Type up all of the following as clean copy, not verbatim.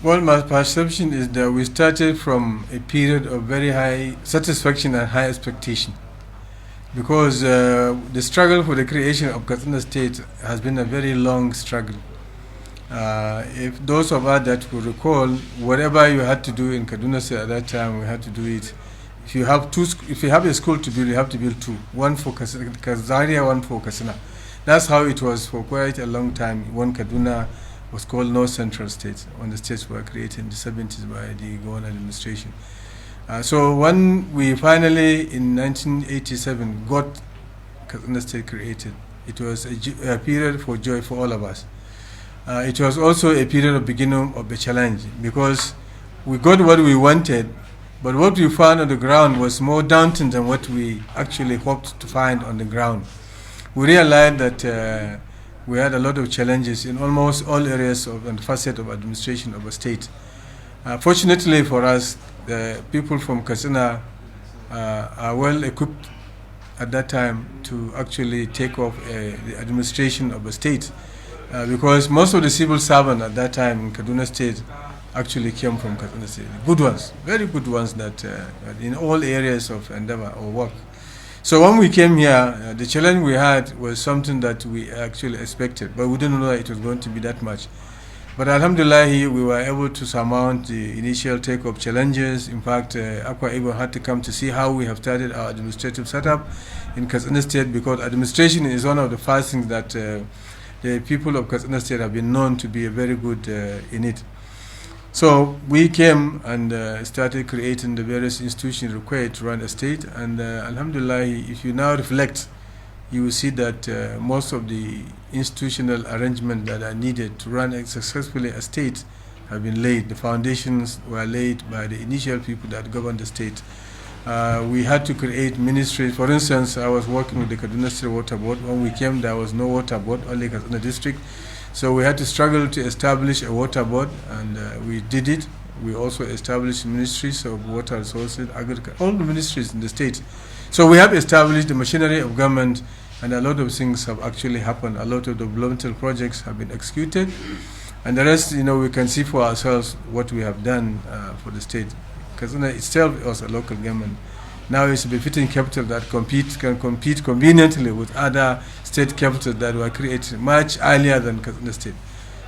Well, my perception is that we started from a period of very high satisfaction and high expectation because the struggle for the creation of Katsina State has been a very long struggle. If those of us that will recall, whatever you had to do in Kaduna State at that time, we had to do it. If you have a school to build, you have to build two, one for Kazaria, one for Kasina. That's how it was for quite a long time. One Kaduna was called North Central State when the states were created in the 70s by the Gowon administration. So when we finally, in 1987, got Katsina State created, it was a period for joy for all of us. It was also a period of beginning of the challenge because we got what we wanted, but what we found on the ground was more daunting than what we actually hoped to find on the ground. We realized that we had a lot of challenges in almost all areas and facets of administration of a state. Fortunately for us, the people from Katsina are well equipped at that time to actually take off the administration of a state because most of the civil servants at that time in Kaduna State actually came from Katsina State. Good ones, very good ones that in all areas of endeavor or work. So when we came here, the challenge we had was something that we actually expected, but we didn't know that it was going to be that much. But alhamdulillah, we were able to surmount the initial take-up challenges. In fact, Akwa even had to come to see how we have started our administrative setup in Katsina State because administration is one of the first things that the people of Katsina State have been known to be very good in it. So we came and started creating the various institutions required to run a state. And alhamdulillah, if you now reflect, you will see that most of the institutional arrangements that are needed to run successfully a state have been laid. The foundations were laid by the initial people that governed the state. We had to create ministries. For instance, I was working with the Kaduna State Water Board. When we came, there was no water board, only Kaduna District. So we had to struggle to establish a water board, and we did it. We also established ministries of water resources, agriculture, all the ministries in the state. So we have established the machinery of government, and a lot of things have actually happened. A lot of developmental projects have been executed, and the rest, we can see for ourselves what we have done for the state. Katsina itself was a local government. Now it's a befitting capital that can compete conveniently with other state capitals that were created much earlier than Katsina State.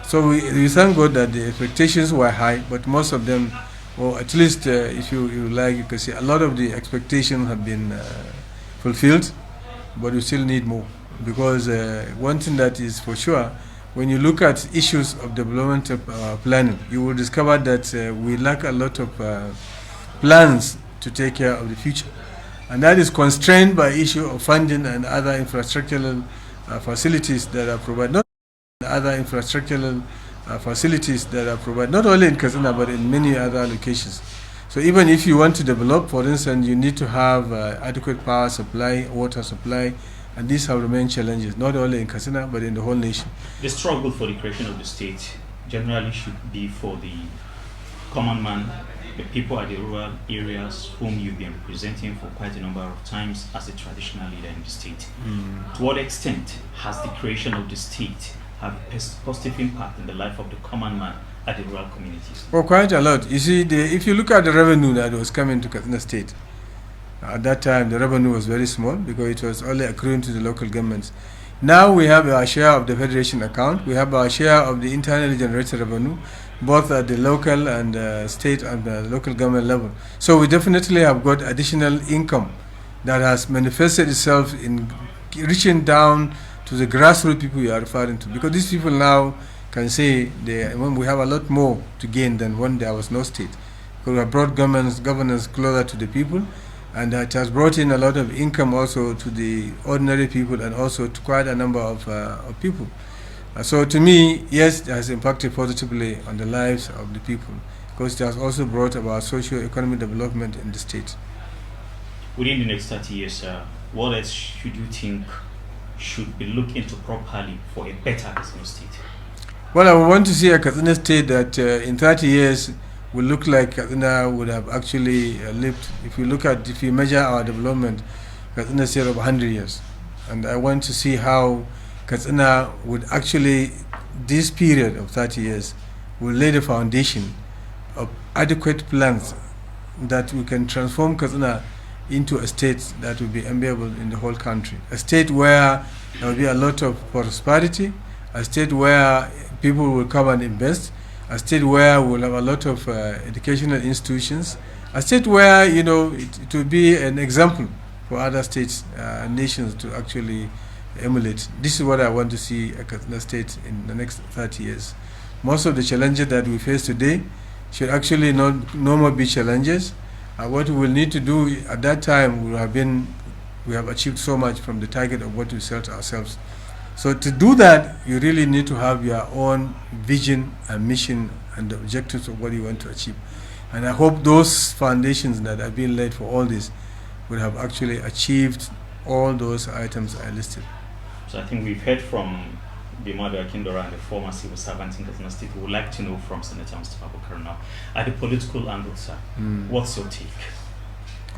So we thank God that the expectations were high, but most of them, or at least if you like, you can see a lot of the expectations have been fulfilled, but we still need more. Because one thing that is for sure, when you look at issues of development planning, you will discover that we lack a lot of plans to take care of the future. And that is constrained by issue of funding and other infrastructural facilities that are provided, not only in Katsina but in many other locations. So even if you want to develop, for instance, you need to have adequate power supply, water supply, and these have remained challenges, not only in Katsina but in the whole nation. The struggle for the creation of the state generally should be for the common man, the people at the rural areas whom you've been representing for quite a number of times as a traditional leader in the state. To what extent has the creation of the state have a positive impact in the life of the common man at the rural communities? Well, quite a lot. You see, if you look at the revenue that was coming to Katsina State, at that time the revenue was very small because it was only accruing to the local governments. Now we have our share of the federation account, we have our share of the internally generated revenue, both at the local and state and local government level. So we definitely have got additional income that has manifested itself in reaching down to the grassroots people you are referring to. Because these people now can say when we have a lot more to gain than when there was no state. Because we have brought governance closer to the people, and it has brought in a lot of income also to the ordinary people and also to quite a number of people. So to me, yes, it has impacted positively on the lives of the people because it has also brought about socio-economic development in the state. Within the next 30 years, what else should you think should be looked into properly for a better Katsina state? Well, I want to see a Katsina state that in 30 years will look like Katsina would have actually lived. If you measure our development, Katsina state of 100 years. And I want to see how Katsina would actually, this period of 30 years, will lay the foundation of adequate plans that we can transform Katsina into a state that will be enviable in the whole country. A state where there will be a lot of prosperity, a state where people will come and invest, a state where we'll have a lot of educational institutions, a state where, you know, it will be an example for other states, nations to actually emulate. This is what I want to see a Katsina state in the next 30 years. Most of the challenges that we face today should actually no more be challenges. What we will need to do at that time we have achieved so much from the target of what we set ourselves. So to do that, you really need to have your own vision and mission and the objectives of what you want to achieve. And I hope those foundations that have been laid for all this will have actually achieved all those items I listed. So I think we've heard from the Madawakin, Daura, and the former civil servant in Katsina State. We would like to know from Senator Mustapha Bukar now, at the political angle, sir, what's your take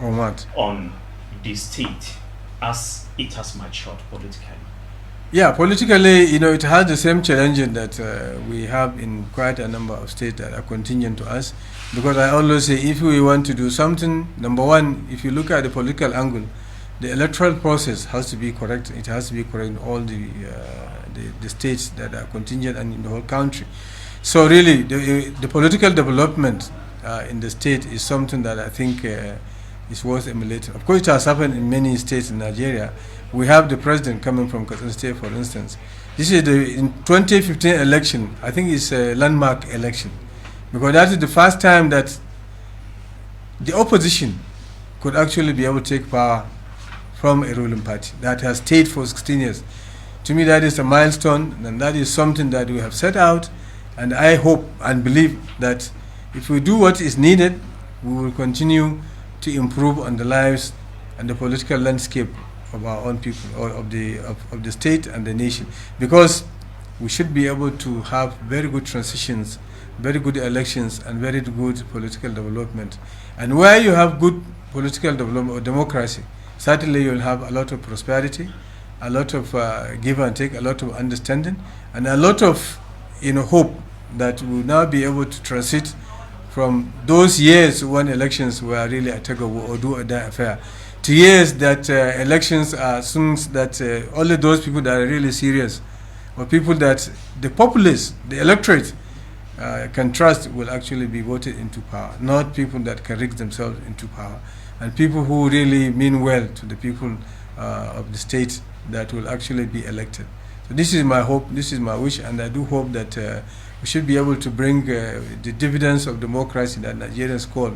on what? On the state as it has matured politically? Yeah, politically, you know, it has the same challenges that we have in quite a number of states that are contingent to us. Because I always say, if we want to do something, number one, if you look at the political angle, the electoral process has to be correct. It has to be correct in all the states that are contingent and in the whole country. So really, the political development in the state is something that I think is worth emulating. Of course, it has happened in many states in Nigeria. We have the president coming from Katsina State, for instance. This is in 2015 election. I think it's a landmark election, because that is the first time that the opposition could actually be able to take power from a ruling party that has stayed for 16 years. To me, that is a milestone, and that is something that we have set out, and I hope and believe that if we do what is needed, we will continue to improve on the lives and the political landscape of our own people, or of the state and the nation, because we should be able to have very good transitions, very good elections, and very good political development. And where you have good political development or democracy, certainly you'll have a lot of prosperity, a lot of give and take, a lot of understanding, and a lot of, you know, hope that we'll now be able to transit from those years when elections were really a tug of war or do or die affair, to years that elections are assumed that only those people that are really serious, or people that the populace, the electorate, can trust, will actually be voted into power, not people that can rig themselves into power, and people who really mean well to the people of the state that will actually be elected. So this is my hope, this is my wish, and I do hope that we should be able to bring the dividends of democracy that Nigerians call